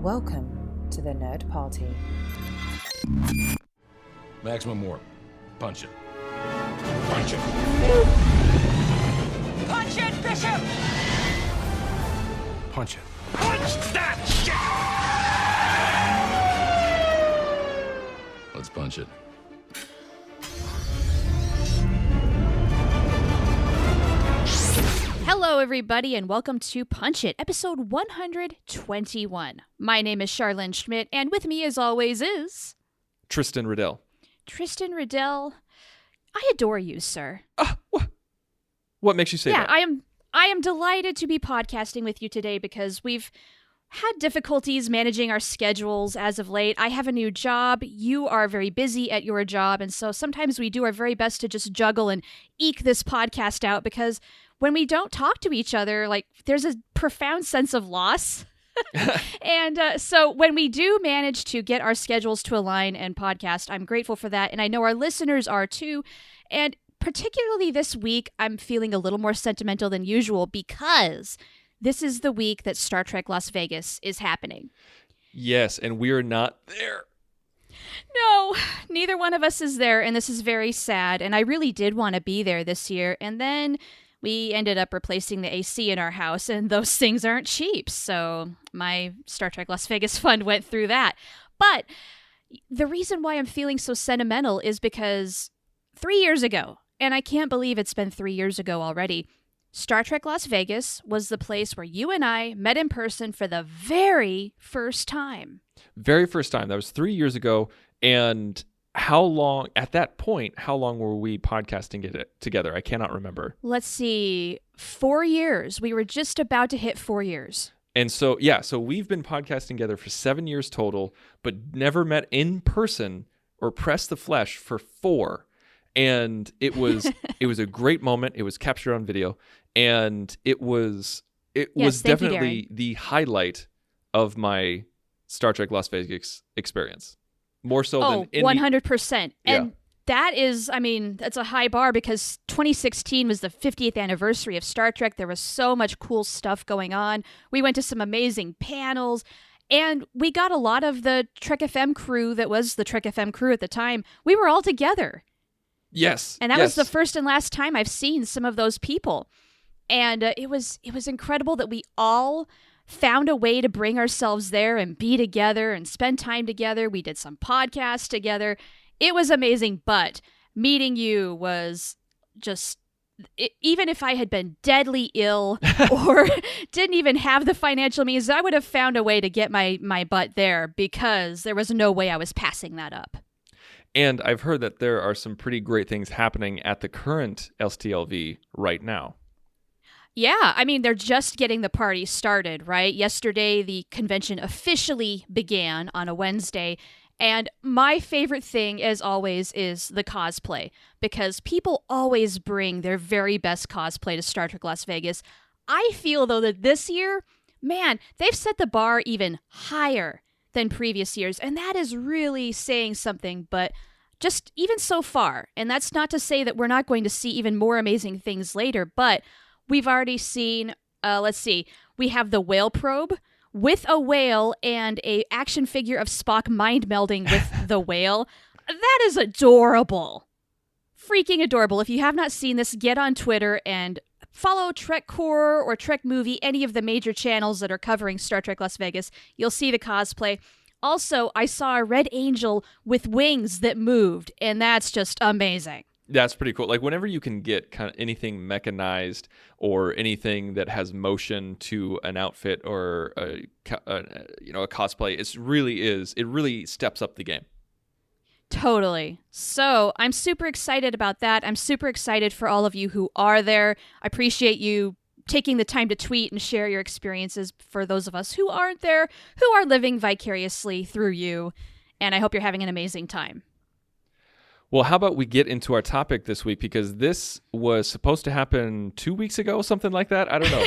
Welcome to the Nerd Party. Maximum Warp. Punch it. Punch it. Punch it, Bishop! Punch it. Punch that shit! Let's punch it. Hello, everybody, and welcome to Punch It, episode 121. My name is Charlene Schmidt, and with me, as always, is... Tristan Riddell. Tristan Riddell, I adore you, sir. What makes you say that? I am delighted to be podcasting with you today because we've had difficulties managing our schedules as of late. I have a new job. You are very busy at your job, and so sometimes we do our very best to just juggle and eke this podcast out because when we don't talk to each other, like, there's a profound sense of loss. And so when we do manage to get our schedules to align and podcast, I'm grateful for that. And I know our listeners are too. And particularly this week, I'm feeling a little more sentimental than usual because this is the week that Star Trek Las Vegas is happening. Yes, and we're not there. No, neither one of us is there. And this is very sad. And I really did want to be there this year. And then we ended up replacing the AC in our house, and those things aren't cheap. So my Star Trek Las Vegas fund went through that. But the reason why I'm feeling so sentimental is because 3 years ago, and I can't believe it's been 3 years ago already, Star Trek Las Vegas was the place where you and I met in person for the very first time. Very first time. That was 3 years ago. And how long were we podcasting it together? I cannot remember. Let's see, 4 years. We were just about to hit 4 years. And so we've been podcasting together for 7 years total, but never met in person or pressed the flesh for 4. And it was a great moment. It was captured on video, and it was definitely the highlight of my Star Trek Las Vegas experience. More so than any... 100%. And that is, I mean, that's a high bar because 2016 was the 50th anniversary of Star Trek. There was so much cool stuff going on. We went to some amazing panels, and we got a lot of the Trek FM crew that was the Trek FM crew at the time. We were all together. Yes. And that was the first and last time I've seen some of those people. And it was incredible that we all found a way to bring ourselves there and be together and spend time together. We did some podcasts together. It was amazing, but meeting you was just, even if I had been deadly ill or didn't even have the financial means, I would have found a way to get my butt there because there was no way I was passing that up. And I've heard that there are some pretty great things happening at the current STLV right now. Yeah, I mean, they're just getting the party started, right? Yesterday, the convention officially began on a Wednesday, and my favorite thing, as always, is the cosplay, because people always bring their very best cosplay to Star Trek Las Vegas. I feel, though, that this year, man, they've set the bar even higher than previous years, and that is really saying something, but just even so far, and that's not to say that we're not going to see even more amazing things later, but we've already seen, we have the whale probe with a whale and a action figure of Spock mind melding with the whale. That is adorable. Freaking adorable. If you have not seen this, get on Twitter and follow TrekCore or Trek Movie, any of the major channels that are covering Star Trek Las Vegas. You'll see the cosplay. Also, I saw a red angel with wings that moved, and that's just amazing. That's pretty cool. Like, whenever you can get kind of anything mechanized or anything that has motion to an outfit or a cosplay, it really steps up the game. Totally. So I'm super excited about that. I'm super excited for all of you who are there. I appreciate you taking the time to tweet and share your experiences for those of us who aren't there, who are living vicariously through you. And I hope you're having an amazing time. Well, how about we get into our topic this week, because this was supposed to happen 2 weeks ago, something like that. I don't know.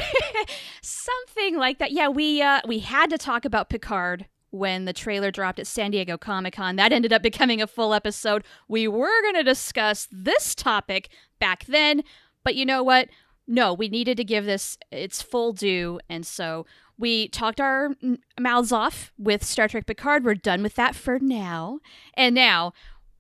Something like that. Yeah, we had to talk about Picard when the trailer dropped at San Diego Comic-Con. That ended up becoming a full episode. We were going to discuss this topic back then, but you know what? no, we needed to give this its full due. And so we talked our mouths off with Star Trek Picard. We're done with that for now. And now,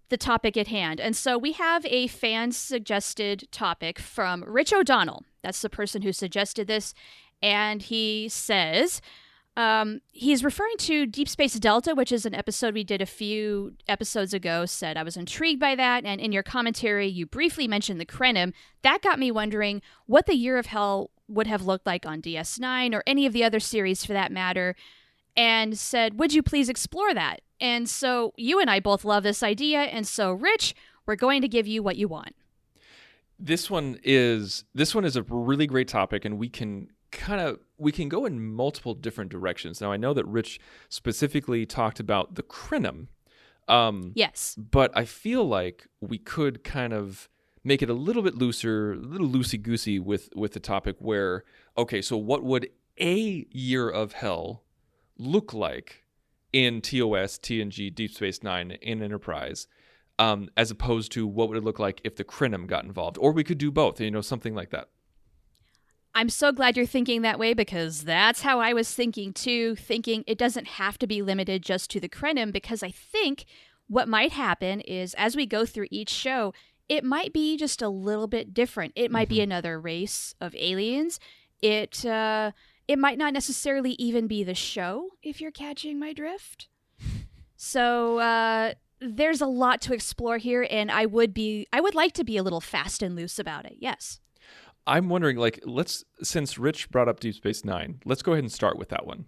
the topic at hand. And so we have a fan-suggested topic from Rich O'Donnell. That's the person who suggested this. And he says, he's referring to Deep Space Delta, which is an episode we did a few episodes ago, said, I was intrigued by that. And in your commentary, you briefly mentioned the Krenim. That got me wondering what the Year of Hell would have looked like on DS9 or any of the other series for that matter. And said, would you please explore that? And so you and I both love this idea. And so, Rich, we're going to give you what you want. This one is a really great topic, and we can go in multiple different directions. Now, I know that Rich specifically talked about the Krenim. Yes. But I feel like we could kind of make it a little bit looser, a little loosey-goosey with the topic where, okay, so what would a Year of Hell look like in TOS, TNG, Deep Space Nine, in Enterprise, as opposed to what would it look like if the Krenim got involved? Or we could do both, something like that. I'm so glad you're thinking that way, because that's how I was thinking too, thinking it doesn't have to be limited just to the Krenim, because I think what might happen is as we go through each show, it might be just a little bit different. It might be another race of aliens. It might not necessarily even be the show, if you're catching my drift. So there's a lot to explore here, and I would like to be a little fast and loose about it. Yes. I'm wondering, since Rich brought up Deep Space Nine, let's go ahead and start with that one.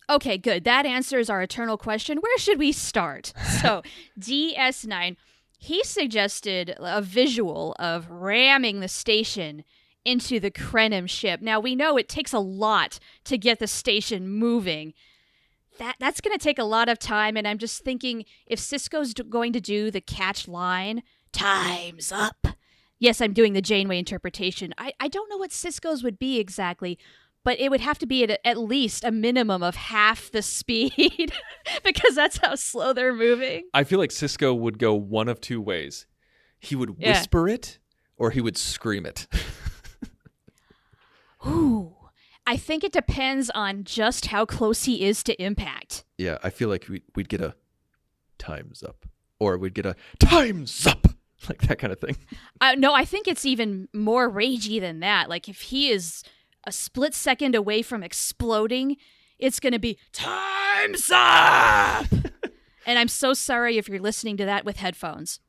Okay, good. That answers our eternal question. Where should we start? So, DS9, he suggested a visual of ramming the station into the Krenim ship. Now, we know it takes a lot to get the station moving. That's going to take a lot of time, and I'm just thinking if Sisko's going to do the catch line, time's up. Yes, I'm doing the Janeway interpretation. I don't know what Sisko's would be exactly, but it would have to be at least a minimum of half the speed because that's how slow they're moving. I feel like Sisko would go one of two ways. He would whisper it, or he would scream it. Ooh, I think it depends on just how close he is to impact. Yeah, I feel like we'd get a time's up, or we'd get a time's up, like that kind of thing. No, I think it's even more ragey than that. Like if he is a split second away from exploding, it's going to be time's up. And I'm so sorry if you're listening to that with headphones.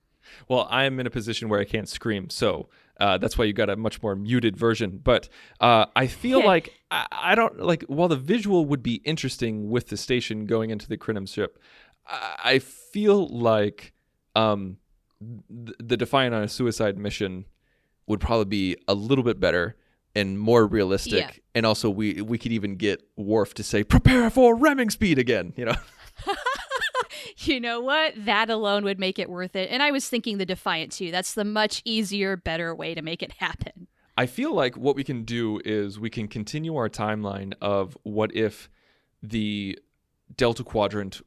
Well, I'm in a position where I can't scream, so that's why you got a much more muted version. But I feel like I don't like. While the visual would be interesting with the station going into the Krenim ship, I feel like the Defiant on a suicide mission would probably be a little bit better and more realistic. Yeah. And also, we could even get Worf to say, "Prepare for ramming speed again." You know what? That alone would make it worth it. And I was thinking the Defiant too. That's the much easier, better way to make it happen. I feel like what we can do is we can continue our timeline of what if the Delta Quadrant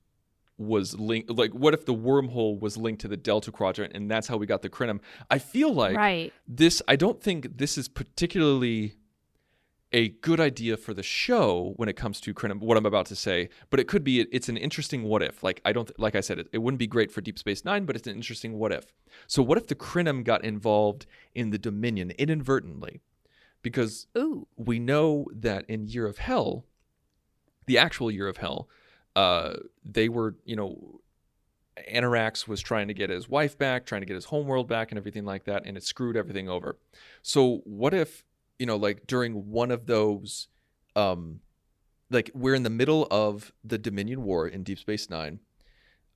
was linked, like what if the wormhole was linked to the Delta Quadrant, and that's how we got the Krenim. I feel like this, I don't think this is particularly a good idea for the show when it comes to Krenim, what I'm about to say, but it could be, it's an interesting what if. Like, like I said, it wouldn't be great for Deep Space Nine, but it's an interesting what if. So what if the Krenim got involved in the Dominion inadvertently? Because we know that in Year of Hell, the actual Year of Hell, they were, Anarax was trying to get his wife back, trying to get his homeworld back and everything like that, and it screwed everything over. So what if, like during one of those, like we're in the middle of the Dominion War in Deep Space Nine.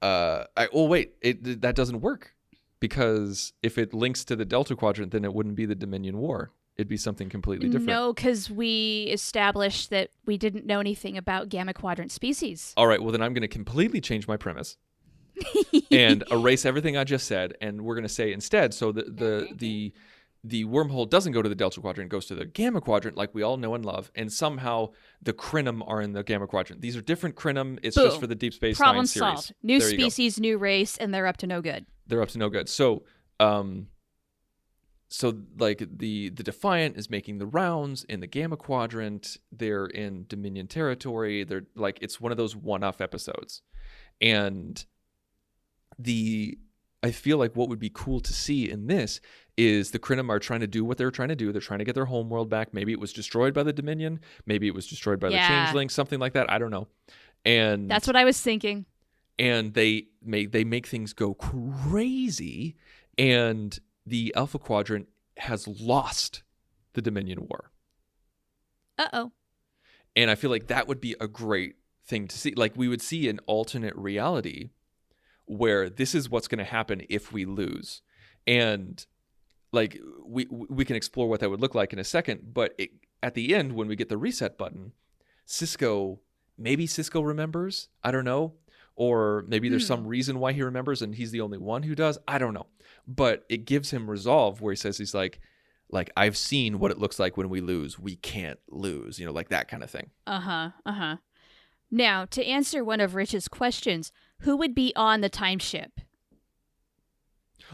That doesn't work, because if it links to the Delta Quadrant, then it wouldn't be the Dominion War. It'd be something completely different. No, because we established that we didn't know anything about Gamma Quadrant species. All right, well then I'm going to completely change my premise and erase everything I just said, and we're going to say instead, so the wormhole doesn't go to the Delta Quadrant, it goes to the Gamma Quadrant like we all know and love, and somehow the Krenim are in the Gamma Quadrant. These are different Krenim. It's just for the Deep Space Nine series. Problem solved. New species, new race, and they're up to no good. They're up to no good. So so like the Defiant is making the rounds in the Gamma Quadrant. They're in Dominion territory. They're like, it's one of those one-off episodes. And I feel like what would be cool to see in this is the Krynim are trying to do what they're trying to do. They're trying to get their homeworld back. Maybe it was destroyed by the Dominion. Maybe it was destroyed by the Changeling, something like that. I don't know. And That's what I was thinking. And they make things go crazy, and the Alpha Quadrant has lost the Dominion War. Uh-oh. And I feel like that would be a great thing to see. Like, we would see an alternate reality where this is what's going to happen if we lose. And like, we can explore what that would look like in a second. But at the end, when we get the reset button, maybe Cisco remembers. I don't know. Or maybe there's some reason why he remembers and he's the only one who does. I don't know. But it gives him resolve where he says, he's like, I've seen what it looks like when we lose. We can't lose, like that kind of thing. Uh-huh. Now, to answer one of Rich's questions, who would be on the time ship?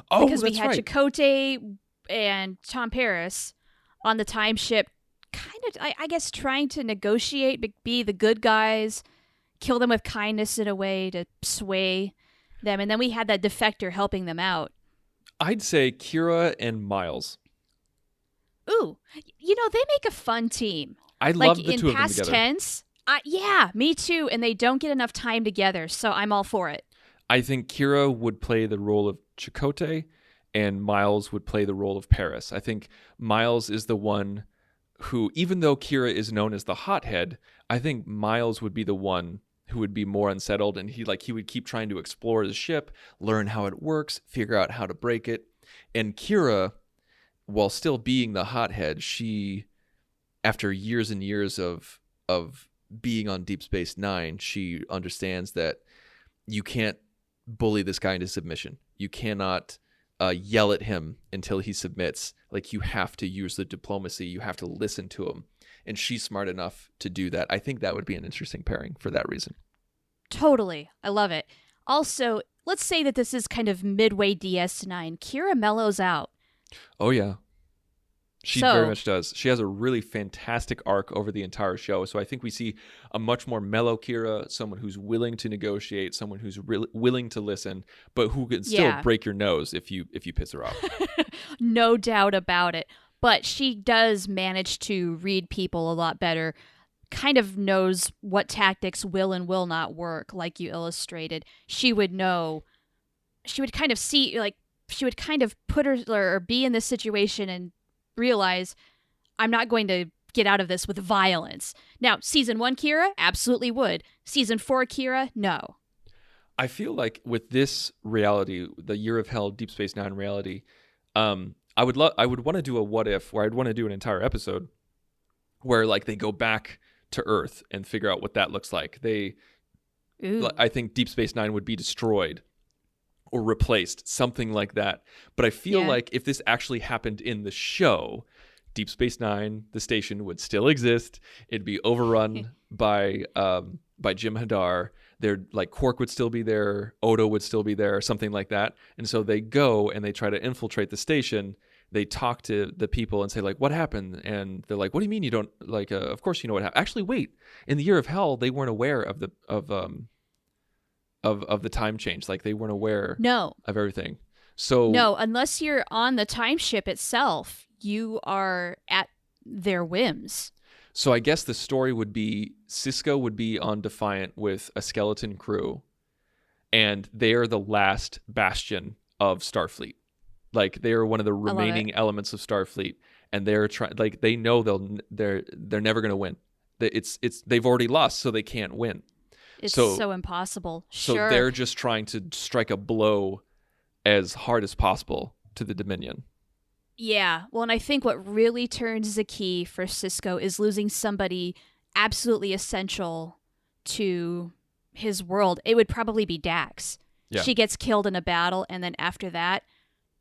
Oh, because that's we had right. Chakotay and Tom Paris on the time ship, kind of, I guess, trying to negotiate, be the good guys, kill them with kindness in a way to sway them. And then we had that defector helping them out. I'd say Kira and Miles. Ooh, they make a fun team. I love the two of them in past together. tense. Yeah, me too. And they don't get enough time together, so I'm all for it. I think Kira would play the role of Chakotay and Miles would play the role of Paris. I think Miles is the one who, even though Kira is known as the hothead, I think Miles would be the one who would be more unsettled, and he would keep trying to explore the ship, learn how it works, figure out how to break it. And Kira, while still being the hothead, she, after years and years of being on Deep Space Nine, she understands that you can't bully this guy into submission. You cannot yell at him until he submits. Like, you have to use the diplomacy. You have to listen to him. And she's smart enough to do that. I think that would be an interesting pairing for that reason. Totally. I love it. Also, let's say that this is kind of midway DS9. Kira mellows out. Oh, yeah. She very much does. She has a really fantastic arc over the entire show. So I think we see a much more mellow Kira, someone who's willing to negotiate, someone who's willing to listen, but who can still break your nose if you piss her off. No doubt about it. But she does manage to read people a lot better, kind of knows what tactics will and will not work, like you illustrated. She would know, she would kind of see, like, she would kind of put her, or be in this situation and realize, I'm not going to get out of this with violence. Now, season 1 Kira absolutely would. Season 4 Kira, no. I feel like with this reality, the Year of Hell, Deep Space Nine reality, I would want to do a what if, where I'd want to do an entire episode where, like, they go back to Earth and figure out what that looks like. I think Deep Space Nine would be destroyed or replaced, something like that. But I feel like if this actually happened in the show, Deep Space Nine, the station, would still exist. It'd be overrun by Jim Hadar. Quark would still be there, Odo would still be there, something like that. And so they go and they try to infiltrate the station. They talk to the people and say, like, what happened? And they're like, what do you mean you don't, like, of course you know what happened. Actually, wait, in the Year of Hell, they weren't aware of the time change. Like, they weren't aware of everything. So no, unless you're on the time ship itself, you are at their whims. So I guess the story would be Cisco would be on Defiant with a skeleton crew, and they are the last bastion of Starfleet. Like, they are one of the remaining elements of Starfleet, and they're trying. Like, they know they're never going to win. They've already lost, so they can't win. It's so impossible. So they're just trying to strike a blow as hard as possible to the Dominion. Yeah, well, and I think what really turns the key for Cisco is losing somebody absolutely essential to his world. It would probably be Dax. Yeah. She gets killed in a battle, and then after that,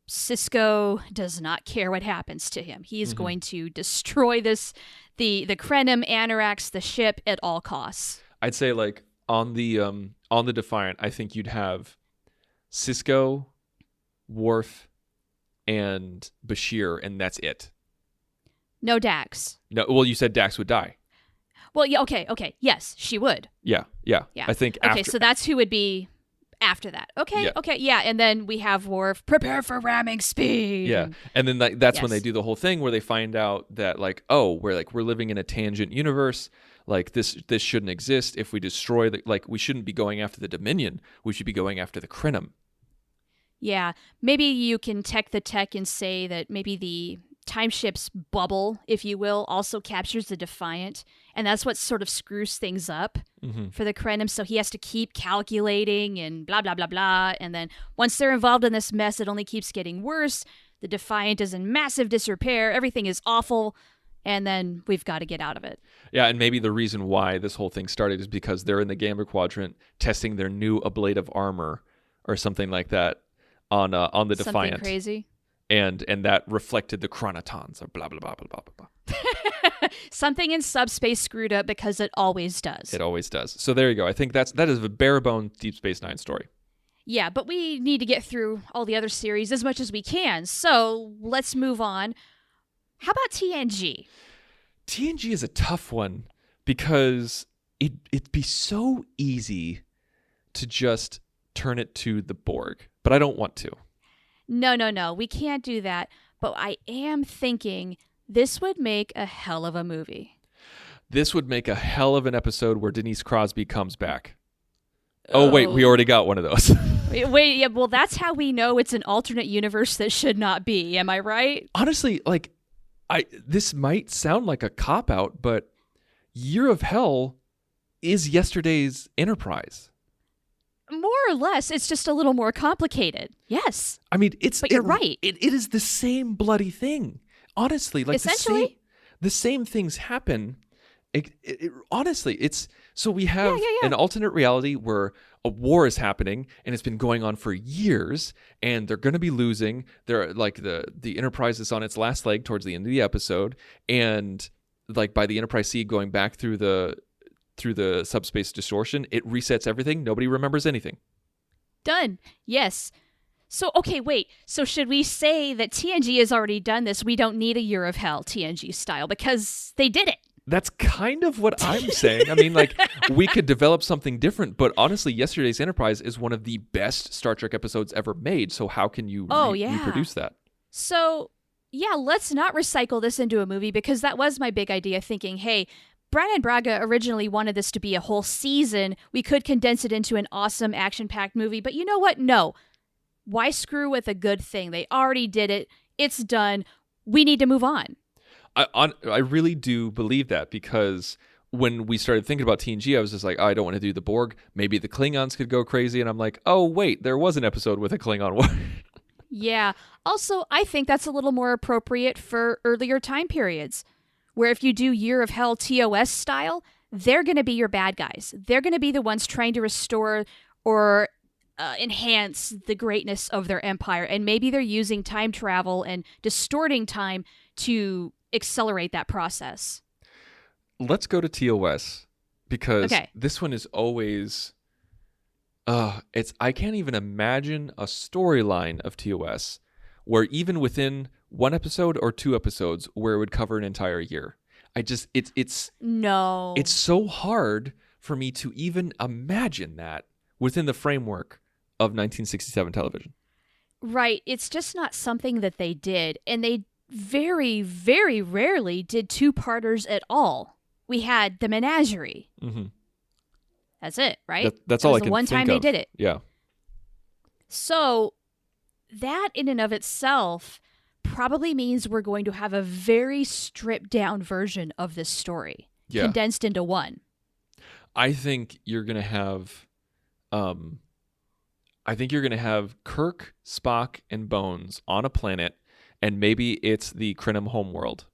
Cisco does not care what happens to him. He's going to destroy the Krenim, Anarax, the ship at all costs. I'd say, like, on the Defiant, I think you'd have Cisco, Worf, and Bashir, and that's it. No Dax. No, well, you said Dax would die. Well, yeah, okay. Yes, she would. Yeah. Yeah. I think Okay, after, so that's who would be after that. Okay, yeah. And then we have Worf, prepare for ramming speed. yeah, and then that's when Yes. they do the whole thing where they find out that like, oh, we're living in a tangent universe. Like this shouldn't exist. If we destroy we shouldn't be going after the Dominion. We should be going after the Krynom. Yeah, maybe you can tech the tech and say that maybe the time ship's bubble, if you will, also captures the Defiant, and that's what sort of screws things up for the Krynom. So he has to keep calculating and blah blah blah blah, and then once they're involved in this mess, it only keeps getting worse. The Defiant is in massive disrepair. Everything is awful, and then we've got to get out of it. Yeah, and maybe the reason why this whole thing started is because they're in the Gamma Quadrant testing their new ablative armor or something like that on the Defiant. Something crazy. And that reflected the chronotons or blah blah blah blah blah blah blah. Something in subspace screwed up because it always does. It always does. So there you go. I think that is a bare bone Deep Space Nine story. Yeah, but we need to get through all the other series as much as we can. So let's move on. How about TNG? TNG is a tough one because it'd be so easy to just turn it to the Borg, but I don't want to. No. We can't do that. But I am thinking this would make a hell of a movie. This would make a hell of an episode where Denise Crosby comes back. Oh, wait, we already got one of those. Wait, yeah, well, that's how we know it's an alternate universe that should not be. Am I right? Honestly, like, this might sound like a cop-out, but Year of Hell is yesterday's Enterprise. More or less, it's just a little more complicated. Yes. I mean, But you're right. It is the same bloody thing. Honestly, like Essentially. the same things happen. Honestly, it's so we have Yeah. an alternate reality where a war is happening and it's been going on for years, and they're going to be losing. They're like the Enterprise is on its last leg towards the end of the episode, and like by the Enterprise C going back through the subspace distortion, it resets everything. Nobody remembers anything. Done. Yes. So, okay, wait. So should we say that TNG has already done this? We don't need a Year of Hell TNG style because they did it. That's kind of what I'm saying. I mean, like, we could develop something different, but honestly, yesterday's Enterprise is one of the best Star Trek episodes ever made. So how can you reproduce that? So, yeah, let's not recycle this into a movie because that was my big idea, thinking, hey, Brannon Braga originally wanted this to be a whole season. We could condense it into an awesome action-packed movie, but you know what? No. Why screw with a good thing? They already did it. It's done. We need to move on. I really do believe that, because when we started thinking about TNG, I was just like, oh, I don't want to do the Borg. Maybe the Klingons could go crazy. And I'm like, oh, wait, there was an episode with a Klingon war. Yeah. Also, I think that's a little more appropriate for earlier time periods, where if you do Year of Hell TOS style, they're going to be your bad guys. They're going to be the ones trying to restore or enhance the greatness of their empire. And maybe they're using time travel and distorting time to accelerate that process. Let's go to TOS, because Okay. this one is always I can't even imagine a storyline of TOS where even within one episode or two episodes where it would cover an entire year. No. It's so hard for me to even imagine that within the framework of 1967 television. Right. It's just not something that they did. And they very, very rarely did two-parters at all. We had the Menagerie. Mm-hmm. That's it, right? That's That all was I the can one think time of. they did it. Yeah. So that in and of itself probably means we're going to have a very stripped down version of this story, Yeah. condensed into one. I think you're gonna have Kirk, Spock, and Bones on a planet, and maybe it's the Krynom homeworld.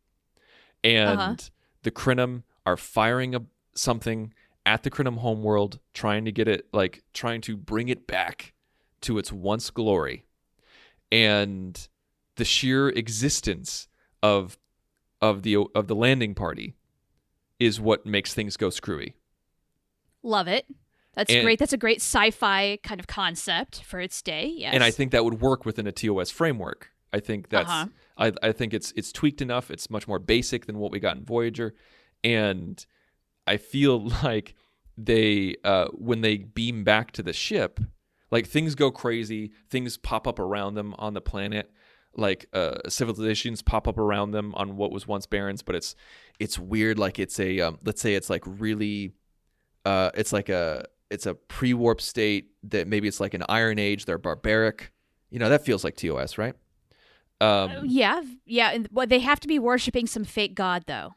And the Krynom are firing something at the Krynom homeworld, trying to bring it back to its once glory. And the sheer existence of the landing party is what makes things go screwy. Love it. That's great. That's a great sci-fi kind of concept for its day. Yes. And I think that would work within a TOS framework. I think that's Uh-huh. I think it's tweaked enough. It's much more basic than what we got in Voyager, and I feel like they when they beam back to the ship, like things go crazy, things pop up around them on the planet, like civilizations pop up around them on what was once Barrens, but it's weird. Like it's a let's say it's like really it's a pre-warp state that maybe it's like an Iron Age. They're barbaric. You know, that feels like TOS, right? Yeah. And, well, they have to be worshiping some fake god, though.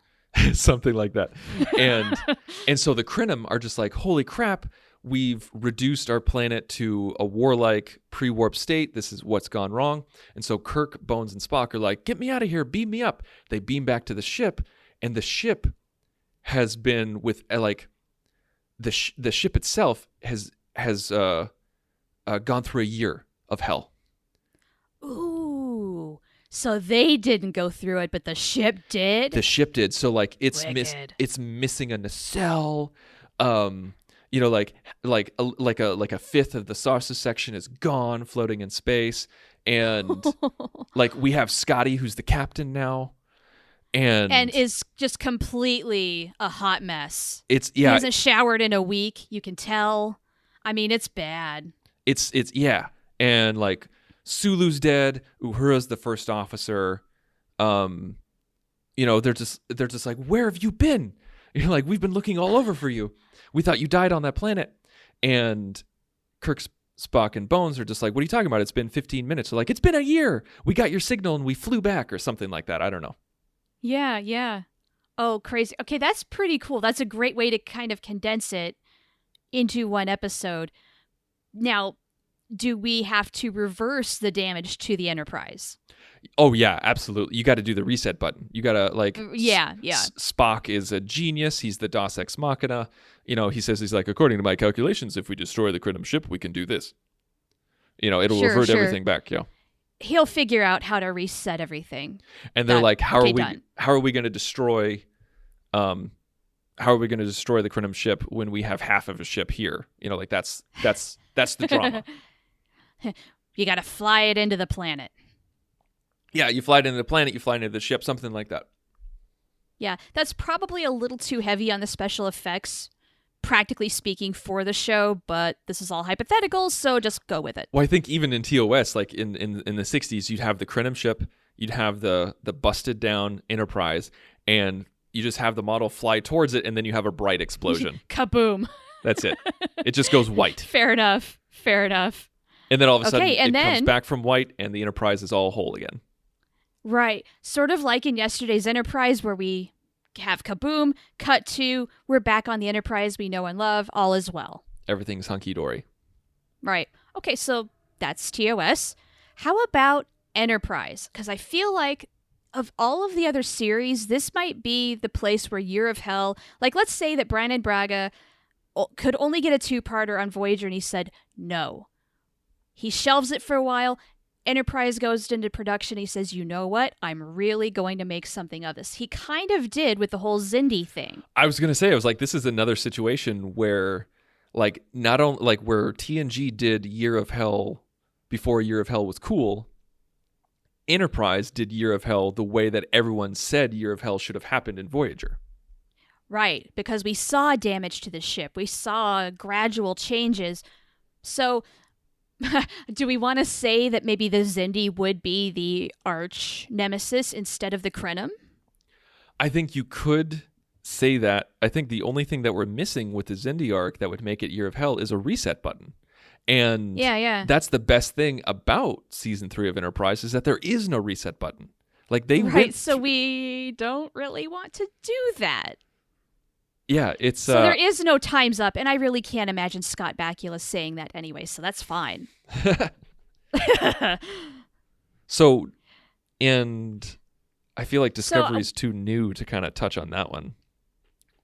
Something like that. And so the Krynim are just like, holy crap, we've reduced our planet to a warlike pre-warp state. This is what's gone wrong. And so Kirk, Bones, and Spock are like, get me out of here, beam me up. They beam back to the ship, and the ship has been with like the ship itself has gone through a year of hell. Ooh. So they didn't go through it, but the ship did? The ship did. So like it's Wicked. it's missing a nacelle. You know, like a fifth of the Sarsa section is gone, floating in space, and like we have Scotty, who's the captain now, and is just completely a hot mess. It's He hasn't showered in a week. You can tell. I mean, it's bad. It's and like Sulu's dead. Uhura's the first officer. You know, they're just like, where have you been? You're like, we've been looking all over for you. We thought you died on that planet. And Kirk, Spock, and Bones are just like, what are you talking about? It's been 15 minutes. They're like, it's been a year. We got your signal and we flew back or something like that. I don't know. Yeah. Oh, crazy. Okay, that's pretty cool. That's a great way to kind of condense it into one episode. Now, do we have to reverse the damage to the Enterprise? Oh, yeah, absolutely. You got to do the reset button. You got to, like... Yeah. Spock is a genius. He's the Dos Ex Machina. You know, he says, he's like, according to my calculations, if we destroy the Krynim ship, we can do this. You know, it'll revert everything back, yeah. He'll figure out how to reset everything. And they're like, how done. are we going to destroy... how are we going to destroy the Krynim ship when we have half of a ship here? You know, like, that's the drama. You got to fly it into the planet. Yeah, you fly it into the planet, you fly it into the ship, something like that. Yeah, that's probably a little too heavy on the special effects, practically speaking, for the show, but this is all hypothetical, so just go with it. Well, I think even in TOS, like in the 60s, you'd have the Krynim ship, you'd have the busted down Enterprise, and you just have the model fly towards it, and then you have a bright explosion. Kaboom. That's it. It just goes white. Fair enough. And then all of a sudden, and it comes back from white, and the Enterprise is all whole again. Right. Sort of like in yesterday's Enterprise, where we have kaboom, cut to, we're back on the Enterprise we know and love, all is well. Everything's hunky-dory. Right. Okay, so that's TOS. How about Enterprise? Because I feel like of all of the other series, this might be the place where Year of Hell, like let's say that Brannon Braga could only get a two-parter on Voyager, and he said no. He shelves it for a while. Enterprise goes into production. He says, you know what? I'm really going to make something of this. He kind of did with the whole Xindi thing. I was going to say, I was like, this is another situation where, like, not only, like, where TNG did Year of Hell before Year of Hell was cool, Enterprise did Year of Hell the way that everyone said Year of Hell should have happened in Voyager. Right, because we saw damage to the ship. We saw gradual changes. So... do we want to say that maybe the Xindi would be the arch nemesis instead of the Krynim? I think you could say that. I think the only thing that we're missing with the Xindi arc that would make it Year of Hell is a reset button. And that's the best thing about season 3 of Enterprise is that there is no reset button. Like they so we don't really want to do that. Yeah, it's... So there is no time's up, and I really can't imagine Scott Bakula saying that anyway, so that's fine. So, and I feel like Discovery is too new to kind of touch on that one.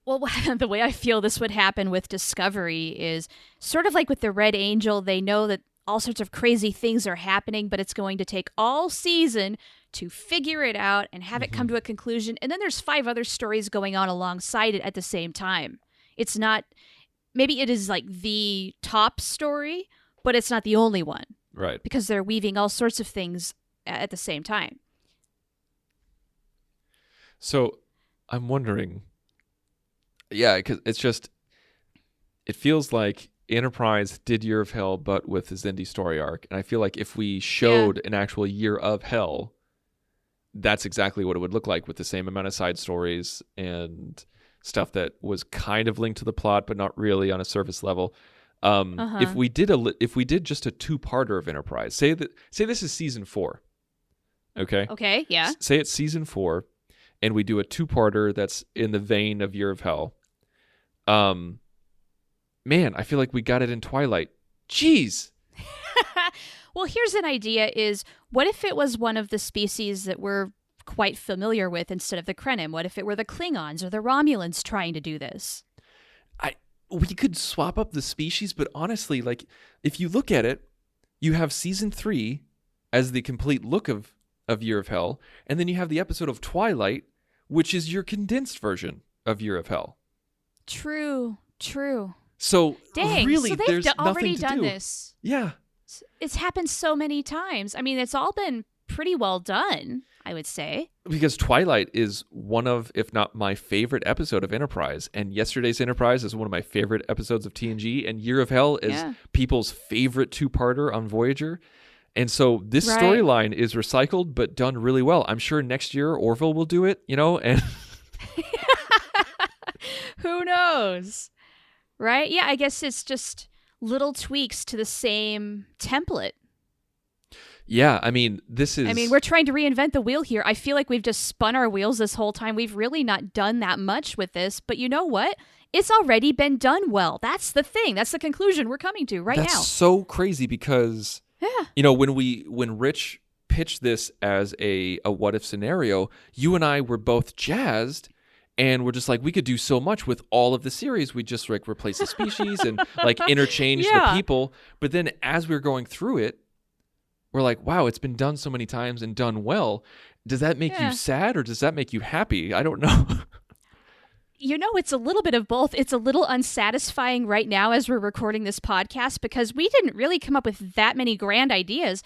Well, the way I feel this would happen with Discovery is sort of like with the Red Angel. They know that all sorts of crazy things are happening, but it's going to take all season to figure it out and have it come to a conclusion. And then there's 5 other stories going on alongside it at the same time. It's not, maybe it is like the top story, but it's not the only one. Right. Because they're weaving all sorts of things at the same time. So I'm wondering, yeah, because it feels like Enterprise did Year of Hell, but with the Xindi story arc. And I feel like if we showed an actual Year of Hell, that's exactly what it would look like, with the same amount of side stories and stuff that was kind of linked to the plot, but not really on a surface level. If we did just a two-parter of Enterprise, say this is season 4, okay? Okay, yeah. Say it's season 4, and we do a two-parter that's in the vein of Year of Hell. Man, I feel like we got it in Twilight. Jeez. Well, here's an idea is, what if it was one of the species that we're quite familiar with instead of the Krenim? What if it were the Klingons or the Romulans trying to do this? We could swap up the species, but honestly, like, if you look at it, you have season 3 as the complete look of Year of Hell, and then you have the episode of Twilight, which is your condensed version of Year of Hell. True. So Dang, really, so they've there's already nothing to done do. this. Yeah. It's happened so many times. I mean, it's all been pretty well done, I would say. Because Twilight is one of, if not my favorite episode of Enterprise, and yesterday's Enterprise is one of my favorite episodes of TNG, and Year of Hell is people's favorite two-parter on Voyager. And so this storyline is recycled, but done really well. I'm sure next year Orville will do it, and who knows? Right? Yeah, I guess it's just little tweaks to the same template. Yeah, I mean, we're trying to reinvent the wheel here. I feel like we've just spun our wheels this whole time. We've really not done that much with this, but you know what? It's already been done well. That's the thing. That's the conclusion we're coming to now. That's so crazy because, when Rich pitched this as a what if scenario, you and I were both jazzed. And we're just like, we could do so much with all of the series. We just like replace the species and like interchange the people. But then as we're going through it, we're like, wow, it's been done so many times and done well. Does that make you sad or does that make you happy? I don't know. It's a little bit of both. It's a little unsatisfying right now as we're recording this podcast because we didn't really come up with that many grand ideas,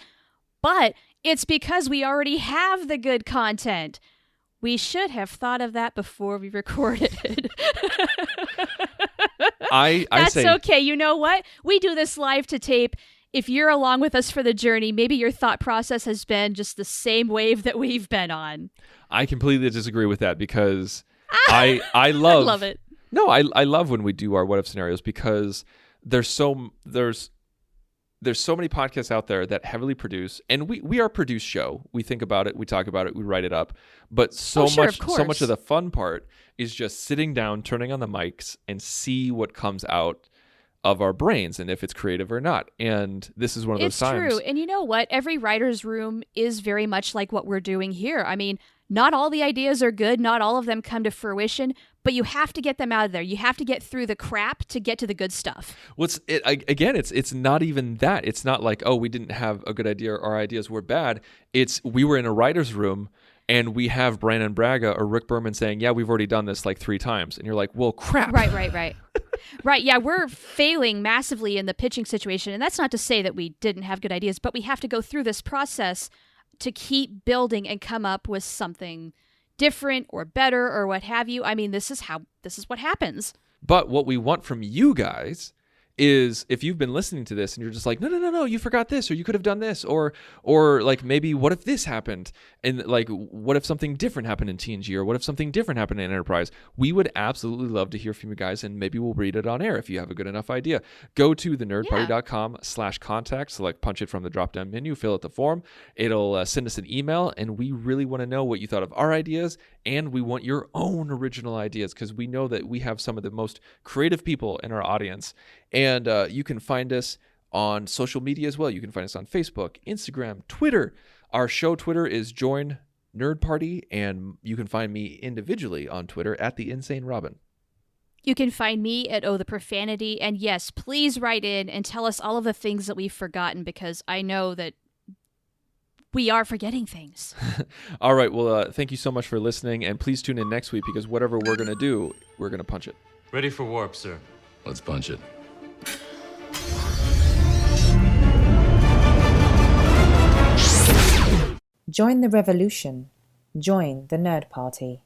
but it's because we already have the good content. We should have thought of that before we recorded. That's okay. You know what? We do this live to tape. If you're along with us for the journey, maybe your thought process has been just the same wave that we've been on. I completely disagree with that because I love it. No, I love when we do our what if scenarios because there's so many podcasts out there that heavily produce, and we are a produced show. We think about it, we talk about it, we write it up. But so much of the fun part is just sitting down, turning on the mics, and see what comes out of our brains and if it's creative or not. And this is one of those times. It's true. And you know what? Every writer's room is very much like what we're doing here. I mean, not all the ideas are good. Not all of them come to fruition, but you have to get them out of there. You have to get through the crap to get to the good stuff. Well, it's not even that. It's not like, oh, we didn't have a good idea or our ideas were bad. It's we were in a writer's room and we have Brandon Braga or Rick Berman saying, yeah, we've already done this like 3 times. And you're like, well, crap. Right. Right, yeah, we're failing massively in the pitching situation. And that's not to say that we didn't have good ideas, but we have to go through this process to keep building and come up with something different or better or what have you. I mean, this is what happens. But what we want from you guys is if you've been listening to this and you're just like, no, you forgot this, or you could have done this, or like maybe what if this happened? And like, what if something different happened in TNG, or what if something different happened in Enterprise? We would absolutely love to hear from you guys, and maybe we'll read it on air if you have a good enough idea. Go to thenerdparty.com/contact, select punch it from the drop-down menu, fill out the form. It'll send us an email, and we really want to know what you thought of our ideas, and we want your own original ideas, because we know that we have some of the most creative people in our audience. And you can find us on social media as well. You can find us on Facebook, Instagram, Twitter. Our show Twitter is Join Nerd Party, and you can find me individually on Twitter at The Insane Robin. You can find me at Oh the Profanity. And yes, please write in and tell us all of the things that we've forgotten, because I know that we are forgetting things. All right. Well, thank you so much for listening, and please tune in next week, because whatever we're going to do, we're going to punch it. Ready for warp, sir. Let's punch it. Join the revolution. Join the Nerd Party.